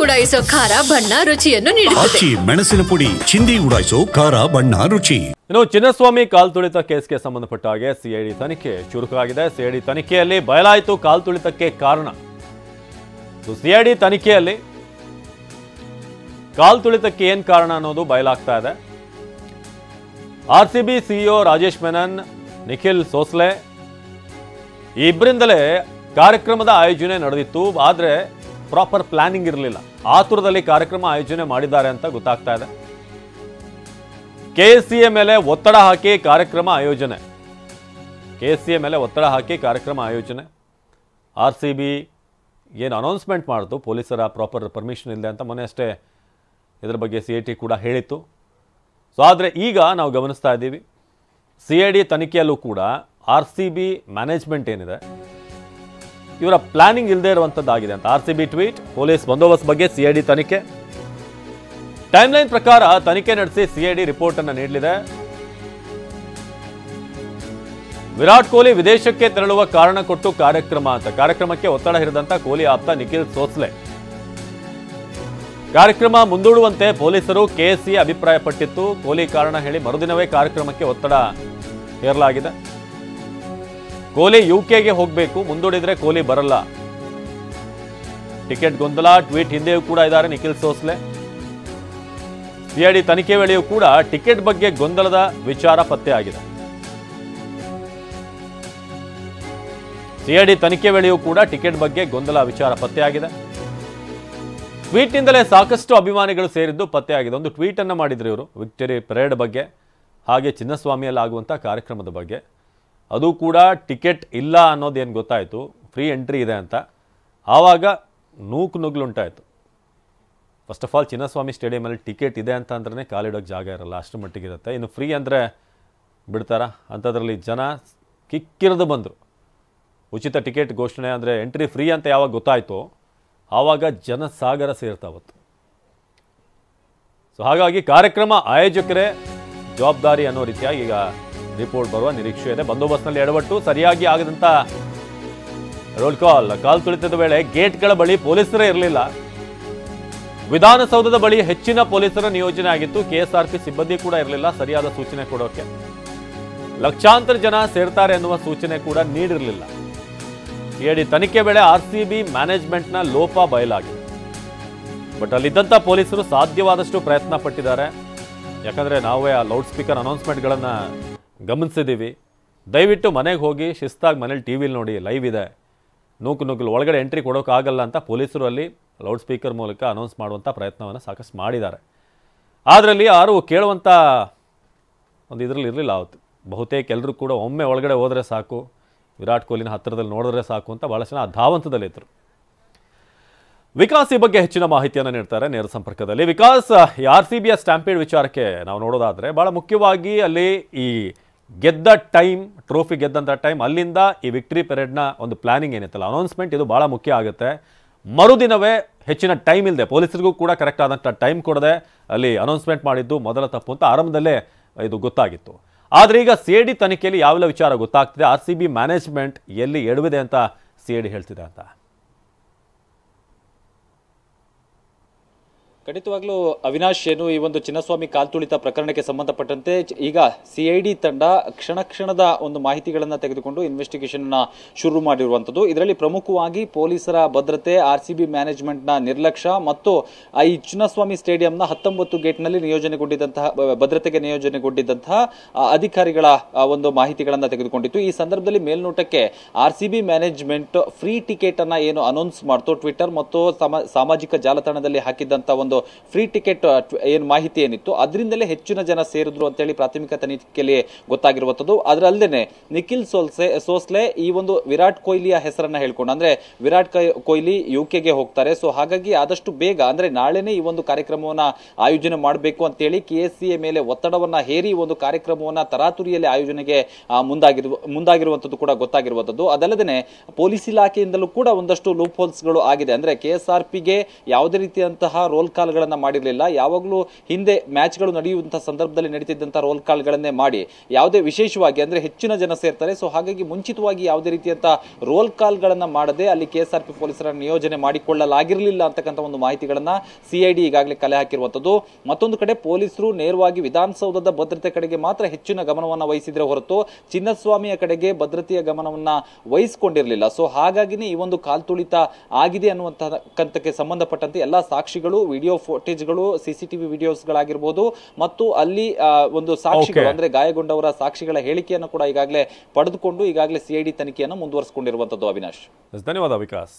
ಉಡಾಯಿಸೋ ಖಾರ ಬಣ್ಣ ರುಚಿಯನ್ನು ನೀಡುತ್ತದೆ. ಮೆಣಸಿನ ಪುಡಿ ಚಿಂದಿ ಉಡಾಯಿಸೋ ಖಾರ ಬಣ್ಣ ರುಚಿ. ಇನ್ನು ಚಿನ್ನಸ್ವಾಮಿ ಕಾಲ್ ತುಳಿತ ಕೇಸ್ಗೆ ಸಂಬಂಧಪಟ್ಟ ಹಾಗೆ ಸಿಐಡಿ ತನಿಖೆ ಚುರುಕಾಗಿದೆ. ಸಿಐಡಿ ತನಿಖೆಯಲ್ಲಿ ಬಯಲಾಯಿತು ಕಾಲ್ ತುಳಿತಕ್ಕೆ ಕಾರಣ. ಸಿಐಡಿ ತನಿಖೆಯಲ್ಲಿ ಕಾಲ್ ತುಳಿತಕ್ಕೆ ಏನ್ ಕಾರಣ ಅನ್ನೋದು ಬಯಲಾಗ್ತಾ ಇದೆ. ಆರ್ಸಿಬಿ ಸಿಇಒ ರಾಜೇಶ್ ಮೆನನ್, ನಿಖಿಲ್ ಸೋಸ್ಲೆ ಈ ಇಬ್ಬರಿಂದಲೇ ಕಾರ್ಯಕ್ರಮದ ಆಯೋಜನೆ ನಡೆದಿತ್ತು. ಆದರೆ ಪ್ರಾಪರ್ ಪ್ಲಾನಿಂಗ್ ಇರಲಿಲ್ಲ. ಆತುರದಲ್ಲಿ ಕಾರ್ಯಕ್ರಮ ಆಯೋಜನೆ ಮಾಡಿದ್ದಾರೆ ಅಂತ ಗೊತ್ತಾಗ್ತಾ ಇದೆ. ಕೆಎಸ್ಸಿಎ ಮೇಲೆ ಒತ್ತಡ ಹಾಕಿ ಕಾರ್ಯಕ್ರಮ ಆಯೋಜನೆ. ಕೆಎಸ್ಸಿಎ ಮೇಲೆ ಒತ್ತಡ ಹಾಕಿ ಕಾರ್ಯಕ್ರಮ ಆಯೋಜನೆ. ಆರ್ಸಿಬಿ ಏನು ಅನೌನ್ಸ್ಮೆಂಟ್ ಮಾಡಿತು ಪೊಲೀಸರ ಪ್ರಾಪರ್ ಪರ್ಮಿಷನ್ ಇಲ್ಲದೆ ಅಂತ ಮೊನ್ನೆ ಅಷ್ಟೇ ಇದರ ಬಗ್ಗೆ ಸಿಐಟಿ ಕೂಡ ಹೇಳಿತ್ತು. ಸೊ ಆದರೆ ಈಗ ನಾವು ಗಮನಿಸ್ತಾ ಇದ್ದೀವಿ ಸಿಐಡಿ ತನಿಖೆಯಲ್ಲೂ ಕೂಡ ಆರ್ಸಿಬಿ ಮ್ಯಾನೇಜ್ಮೆಂಟ್ ಏನಿದೆ ಇವರ ಪ್ಲಾನಿಂಗ್ ಇಲ್ಲದೆ ಇರುವಂಥದ್ದಾಗಿದೆ ಅಂತ. ಆರ್ಸಿಬಿ ಟ್ವೀಟ್, ಪೊಲೀಸ್ ಬಂದೋಬಸ್ತ್ ಬಗ್ಗೆ ಸಿಐಡಿ ತನಿಖೆ. ಟೈಮ್ಲೈನ್ ಪ್ರಕಾರ ತನಿಖೆ ನಡೆಸಿ ಸಿಐಡಿ ರಿಪೋರ್ಟ್ ಅನ್ನು ನೀಡಲಿದೆ. ವಿರಾಟ್ ಕೊಹ್ಲಿ ವಿದೇಶಕ್ಕೆ ತೆರಳುವ ಕಾರಣ ಕೊಟ್ಟು ಕಾರ್ಯಕ್ರಮ ಅಂತ. ಕಾರ್ಯಕ್ರಮಕ್ಕೆ ಒತ್ತಡ ಹೇರಿದಂತ ಕೊಹ್ಲಿ ಆಪ್ತ ನಿಖಿಲ್ ಸೋಸ್ಲೆ ಕಾರ್ಯಕ್ರಮ ಮುಂದೂಡುವಂತೆ ಪೊಲೀಸರು ಕೆಎಸ್ಸಿಎ ಅಭಿಪ್ರಾಯಪಟ್ಟಿತ್ತು. ಕೊಹ್ಲಿ ಕಾರಣ ಹೇಳಿ ಮರುದಿನವೇ ಕಾರ್ಯಕ್ರಮಕ್ಕೆ ಒತ್ತಡ ಹೇರಲಾಗಿದೆ. ಕೊಹ್ಲಿ ಯುಕೆಗೆ ಹೋಗಬೇಕು, ಮುಂದೂಡಿದ್ರೆ ಕೊಹ್ಲಿ ಬರಲ್ಲ. ಟಿಕೆಟ್ ಗೊಂದಲ ಟ್ವೀಟ್ ಹಿಂದೆಯೂ ಕೂಡ ಇದ್ದಾರೆ ನಿಖಿಲ್ ಸೋಸ್ಲೆ. ಸಿಐಡಿ ತನಿಖೆ ವೇಳೆಯೂ ಕೂಡ ಟಿಕೆಟ್ ಬಗ್ಗೆ ಗೊಂದಲದ ವಿಚಾರ ಪತ್ತೆಯಾಗಿದೆ. ಸಿಐಡಿ ತನಿಖೆ ವೇಳೆಯೂ ಕೂಡ ಟಿಕೆಟ್ ಬಗ್ಗೆ ಗೊಂದಲ ವಿಚಾರ ಪತ್ತೆಯಾಗಿದೆ. ಟ್ವೀಟ್ನಿಂದಲೇ ಸಾಕಷ್ಟು ಅಭಿಮಾನಿಗಳು ಸೇರಿದ್ದು ಪತ್ತೆಯಾಗಿದೆ. ಒಂದು ಟ್ವೀಟ್ ಅನ್ನು ಮಾಡಿದ್ರು ಇವರು ವಿಕ್ಟರಿ ಪರೇಡ್ ಬಗ್ಗೆ, ಹಾಗೆ ಚಿನ್ನಸ್ವಾಮಿಯಲ್ಲಿ ಆಗುವಂಥ ಕಾರ್ಯಕ್ರಮದ ಬಗ್ಗೆ. ಅದು ಕೂಡ ಟಿಕೆಟ್ ಇಲ್ಲ ಅನ್ನೋದೇನು ಗೊತ್ತಾಯಿತು, ಫ್ರೀ ಎಂಟ್ರಿ ಇದೆ ಅಂತ. ಆವಾಗ ನುಗ್ಗಲುಂಟಾಯಿತು. ಫಸ್ಟ್ ಆಫ್ ಆಲ್ ಚಿನ್ನಸ್ವಾಮಿ ಸ್ಟೇಡಿಯಮಲ್ಲಿ ಟಿಕೆಟ್ ಇದೆ ಅಂತ ಅಂದ್ರೆ ಕಾಲಿಡೋಕ್ಕೆ ಜಾಗ ಇರಲ್ಲ, ಅಷ್ಟು ಮಟ್ಟಿಗಿರುತ್ತೆ. ಇನ್ನು ಫ್ರೀ ಅಂದರೆ ಬಿಡ್ತಾರಾ? ಅಂಥದ್ರಲ್ಲಿ ಜನ ಕಿಕ್ಕಿರಿದು ಬಂದರು. ಉಚಿತ ಟಿಕೆಟ್ ಘೋಷಣೆ ಅಂದರೆ ಎಂಟ್ರಿ ಫ್ರೀ ಅಂತ ಯಾವಾಗ ಗೊತ್ತಾಯಿತು ಆವಾಗ ಜನಸಾಗರ ಸೇರ್ತಾವತ್ತು. ಸೊ ಹಾಗಾಗಿ ಕಾರ್ಯಕ್ರಮ ಆಯೋಜಕರೇ ಜವಾಬ್ದಾರಿ ಅನ್ನೋ ರೀತಿಯಾಗಿ ಈಗ ರಿಪೋರ್ಟ್ ಬರುವ ನಿರೀಕ್ಷೆ ಇದೆ. ಬಂದೋಬಸ್ತ್ನಲ್ಲಿ ಎಡವಟ್ಟು, ಸರಿಯಾಗಿ ಆಗದಂತ ರೋಲ್ ಕಾಲ್ ತುಳಿತದ ವೇಳೆ ಗೇಟ್ಗಳ ಬಳಿ ಪೊಲೀಸರೇ ಇರಲಿಲ್ಲ. ವಿಧಾನಸೌಧದ ಬಳಿ ಹೆಚ್ಚಿನ ಪೊಲೀಸರ ನಿಯೋಜನೆ ಆಗಿತ್ತು. ಕೆಎಸ್ಆರ್ಪಿ ಸಿಬ್ಬಂದಿ ಕೂಡ ಇರಲಿಲ್ಲ ಸರಿಯಾದ ಸೂಚನೆ ಕೊಡೋಕೆ. ಲಕ್ಷಾಂತರ ಜನ ಸೇರ್ತಾರೆ ಅನ್ನುವ ಸೂಚನೆ ಕೂಡ ನೀಡಿರಲಿಲ್ಲ. ಸಿಐಡಿ ತನಿಖೆ ವೇಳೆ ಆರ್ಸಿಬಿ ಮ್ಯಾನೇಜ್ಮೆಂಟ್ನ ಲೋಪ ಬಯಲಾಗಿದೆ. ಬಟ್ ಅಲ್ಲಿದ್ದಂಥ ಪೊಲೀಸರು ಸಾಧ್ಯವಾದಷ್ಟು ಪ್ರಯತ್ನ ಪಟ್ಟಿದ್ದಾರೆ. ಯಾಕಂದರೆ ನಾವೇ ಆ ಲೌಡ್ ಸ್ಪೀಕರ್ ಅನೌನ್ಸ್ಮೆಂಟ್ಗಳನ್ನು ಗಮನಿಸಿದ್ದೀವಿ. ದಯವಿಟ್ಟು ಮನೆಗೆ ಹೋಗಿ ಶಿಸ್ತಾಗಿ ಮನೇಲಿ ಟಿವಿಲಿ ನೋಡಿ, ಲೈವ್ ಇದೆ, ನುಗ್ಗಲು ಒಳಗಡೆ ಎಂಟ್ರಿ ಕೊಡೋಕ್ಕಾಗಲ್ಲ ಅಂತ ಪೊಲೀಸರು ಅಲ್ಲಿ ಲೌಡ್ ಸ್ಪೀಕರ್ ಮೂಲಕ ಅನೌನ್ಸ್ ಮಾಡುವಂಥ ಪ್ರಯತ್ನವನ್ನು ಸಾಕಷ್ಟು ಮಾಡಿದ್ದಾರೆ. ಅದರಲ್ಲಿ ಯಾರು ಕೇಳುವಂಥ ಒಂದು ಇದರಲ್ಲಿ ಇರಲಿಲ್ಲ ಅವತ್ತು. ಬಹುತೇಕ ಎಲ್ಲರೂ ಕೂಡ ಒಮ್ಮೆ ಒಳಗಡೆ ಹೋದರೆ ಸಾಕು, ವಿರಾಟ್ ಕೊಹ್ಲಿನ ಹತ್ತಿರದಲ್ಲಿ ನೋಡಿದ್ರೆ ಸಾಕು ಅಂತ ಭಾಳಷ್ಟು ಜನ ಧಾವಂತದಲ್ಲಿದ್ದರು. ವಿಕಾಸ್ ಈ ಬಗ್ಗೆ ಹೆಚ್ಚಿನ ಮಾಹಿತಿಯನ್ನು ನೀಡ್ತಾರೆ ನೇರ ಸಂಪರ್ಕದಲ್ಲಿ. ವಿಕಾಸ್, ಈ ಆರ್ಸಿಬಿಯ ಸ್ಟ್ಯಾಂಪೀಡ್ ವಿಚಾರಕ್ಕೆ ನಾವು ನೋಡೋದಾದರೆ ಭಾಳ ಮುಖ್ಯವಾಗಿ ಅಲ್ಲಿ ಈ ಗೆದ್ದ ಟೈಮ್, ಟ್ರೋಫಿ ಗೆದ್ದಂಥ ಟೈಮ್, ಅಲ್ಲಿಂದ ಈ ವಿಕ್ಟರಿ ಪೆರೇಡ್ನ ಒಂದು ಪ್ಲಾನಿಂಗ್ ಏನಿತ್ತಲ್ಲ, ಅನೌನ್ಸ್ಮೆಂಟ್, ಇದು ಭಾಳ ಮುಖ್ಯ ಆಗುತ್ತೆ. ಮರುದಿನವೇ ಹೆಚ್ಚಿನ ಟೈಮ್ ಇಲ್ಲದೆ, ಪೊಲೀಸರಿಗೂ ಕೂಡ ಕರೆಕ್ಟ್ ಆದಂಥ ಟೈಮ್ ಕೊಡದೆ ಅಲ್ಲಿ ಅನೌನ್ಸ್ಮೆಂಟ್ ಮಾಡಿದ್ದು ಮೊದಲ ತಪ್ಪು ಅಂತ ಆರಂಭದಲ್ಲೇ ಇದು ಗೊತ್ತಾಗಿತ್ತು. ಆದರೆ ಈಗ ಸಿಐಡಿ ತನಿಖೆಯಲ್ಲಿ ಯಾವೆಲ್ಲ ವಿಚಾರ ಗೊತ್ತಾಗ್ತಿದೆ, ಆರ್ಸಿಬಿ ಮ್ಯಾನೇಜ್ಮೆಂಟ್ ಎಲ್ಲಿ ಎಡವಿದೆ ಅಂತ ಸಿಐಡಿ ಹೇಳ್ತಿದೆ ಅಂತ. ಖಂಡಿತವಾಗ್ಲೂ ಅವಿನಾಶ್, ಏನು ಈ ಒಂದು ಚಿನ್ನಸ್ವಾಮಿ ಕಾಲ್ತುಳಿತ ಪ್ರಕರಣಕ್ಕೆ ಸಂಬಂಧಪಟ್ಟಂತೆ ಈಗ ಸಿಐಡಿ ತಂಡ ಕ್ಷಣದ ಒಂದು ಮಾಹಿತಿಗಳನ್ನು ತೆಗೆದುಕೊಂಡು ಇನ್ವೆಸ್ಟಿಗೇಷನ್ ಶುರು ಮಾಡಿರುವಂಥದ್ದು. ಇದರಲ್ಲಿ ಪ್ರಮುಖವಾಗಿ ಪೊಲೀಸರ ಭದ್ರತೆ, ಆರ್ಸಿಬಿ ಮ್ಯಾನೇಜ್ಮೆಂಟ್ನ ನಿರ್ಲಕ್ಷ್ಯ ಮತ್ತು ಈ ಚಿನ್ನಸ್ವಾಮಿ ಸ್ಟೇಡಿಯಂನ 19 ಗೇಟ್ನಲ್ಲಿ ನಿಯೋಜನೆಗೊಂಡಿದ್ದಂತಹ ಭದ್ರತೆಗೆ ನಿಯೋಜನೆಗೊಂಡಿದ್ದಂತಹ ಅಧಿಕಾರಿಗಳ ಒಂದು ಮಾಹಿತಿಗಳನ್ನು ತೆಗೆದುಕೊಂಡಿತ್ತು. ಈ ಸಂದರ್ಭದಲ್ಲಿ ಮೇಲ್ನೋಟಕ್ಕೆ ಆರ್ಸಿಬಿ ಮ್ಯಾನೇಜ್ಮೆಂಟ್ ಫ್ರೀ ಟಿಕೆಟ್ ಅನ್ನ ಏನು ಅನೌನ್ಸ್ ಮಾಡ್ತು ಟ್ವಿಟರ್ ಮತ್ತು ಸಾಮಾಜಿಕ ಜಾಲತಾಣದಲ್ಲಿ ಹಾಕಿದ್ದಂತ ಒಂದು ಫ್ರೀ ಟಿಕೆಟ್ ಏನು ಮಾಹಿತಿ ಏನಿತ್ತು ಅದರಿಂದಲೇ ಹೆಚ್ಚಿನ ಜನ ಸೇರಿದ್ರು ಅಂತೇಳಿ ಪ್ರಾಥಮಿಕ ತನಿಖೆಯಲ್ಲಿ ಗೊತ್ತಾಗಿರುವಂತದ್ದು. ಅದರಲ್ಲದೆ ನಿಖಿಲ್ ಸೋಸ್ಲೆ ಈ ಒಂದು ವಿರಾಟ್ ಕೊಹ್ಲಿಯ ಹೆಸರನ್ನ ಹೇಳ್ಕೊಂಡು, ಅಂದ್ರೆ ವಿರಾಟ್ ಕೊಹ್ಲಿ ಯುಕೆಗೆ ಹೋಗ್ತಾರೆ, ಸೊ ಹಾಗಾಗಿ ಆದಷ್ಟು ಬೇಗ ಅಂದ್ರೆ ನಾಳೆನೇ ಈ ಒಂದು ಕಾರ್ಯಕ್ರಮವನ್ನ ಆಯೋಜನೆ ಮಾಡಬೇಕು ಅಂತೇಳಿ ಕೆಎಸ್ಸಿಎ ಮೇಲೆ ಒತ್ತಡವನ್ನ ಹೇರಿ ಒಂದು ಕಾರ್ಯಕ್ರಮವನ್ನ ತರಾತುರಿಯಲ್ಲಿ ಆಯೋಜನೆಗೆ ಮುಂದಾಗಿರುವಂತದ್ದು ಕೂಡ ಗೊತ್ತಾಗಿರುವಂತದ್ದು. ಅದಲ್ಲದೆ ಪೊಲೀಸ್ ಇಲಾಖೆಯಿಂದಲೂ ಕೂಡ ಒಂದಷ್ಟು ಲೂಪ್ ಹೋಲ್ಸ್ ಗಳು ಆಗಿದೆ. ಅಂದ್ರೆ ಕೆಎಸ್ಆರ್ಪಿಗೆ ಯಾವುದೇ ರೀತಿಯಂತಹ ರೋಲ್ ಕಾಲ್ ಕಾಲ್ಗಳನ್ನ ಮಾಡಿರಲಿಲ್ಲ. ಯಾವಾಗಲೂ ಹಿಂದೆ ಮ್ಯಾಚ್ಗಳು ನಡೆಯುವಂತಹ ಸಂದರ್ಭದಲ್ಲಿ ನಡೀತಿದ್ದಂತಹ ರೋಲ್ ಕಾಲ್ಗಳನ್ನೇ ಮಾಡಿ ಯಾವುದೇ ವಿಶೇಷವಾಗಿ ಅಂದ್ರೆ ಹೆಚ್ಚಿನ ಜನ ಸೇರ್ತಾರೆ. ಸೊ ಹಾಗಾಗಿ ಮುಂಚಿತವಾಗಿ ಯಾವುದೇ ರೀತಿಯಂತ ರೋಲ್ ಕಾಲ್ಗಳನ್ನ ಮಾಡದೆ ಅಲ್ಲಿ ಕೆಎಸ್ಆರ್ಪಿ ಪೊಲೀಸರ ನಿಯೋಜನೆ ಮಾಡಿಕೊಳ್ಳಲಾಗಿರಲಿಲ್ಲ ಅಂತಕ್ಕಂಥ ಒಂದು ಮಾಹಿತಿಗಳನ್ನ ಸಿಐಡಿ ಈಗಾಗಲೇ ಕಲೆ ಹಾಕಿರುವಂತದ್ದು. ಮತ್ತೊಂದು ಕಡೆ ಪೊಲೀಸರು ನೇರವಾಗಿ ವಿಧಾನಸೌಧದ ಭದ್ರತೆ ಕಡೆಗೆ ಮಾತ್ರ ಹೆಚ್ಚಿನ ಗಮನವನ್ನ ವಹಿಸಿದ್ರೆ ಹೊರತು ಚಿನ್ನಸ್ವಾಮಿಯ ಕಡೆಗೆ ಭದ್ರತೆಯ ಗಮನವನ್ನ ವಹಿಸಿಕೊಂಡಿರಲಿಲ್ಲ. ಸೊ ಹಾಗಾಗಿನೇ ಈ ಒಂದು ಕಾಲ್ತುಳಿತ ಆಗಿದೆ ಅನ್ನುವಂತಕ್ಕೆ ಸಂಬಂಧಪಟ್ಟಂತೆ ಎಲ್ಲಾ ಸಾಕ್ಷಿಗಳು, ವಿಡಿಯೋ ಫುಟೇಜ್ಗಳು, ಸಿಸಿಟಿವಿ ವಿಡಿಯೋಸ್ಗಳಾಗಿರ್ಬೋದು ಮತ್ತು ಅಲ್ಲಿ ಒಂದು ಸಾಕ್ಷಿಗಳು ಅಂದ್ರೆ ಗಾಯಗೊಂಡವರ ಸಾಕ್ಷಿಗಳ ಹೇಳಿಕೆಯನ್ನು ಕೂಡ ಈಗಾಗಲೇ ಪಡೆದುಕೊಂಡು ಈಗಾಗಲೇ ಸಿಐಡಿ ತನಿಖೆಯನ್ನು ಮುಂದುವರಿಸಿಕೊಂಡಿರುವಂತದ್ದು. ಅವಿನಾಶ್, ಧನ್ಯವಾದ ವಿಕಾಸ್.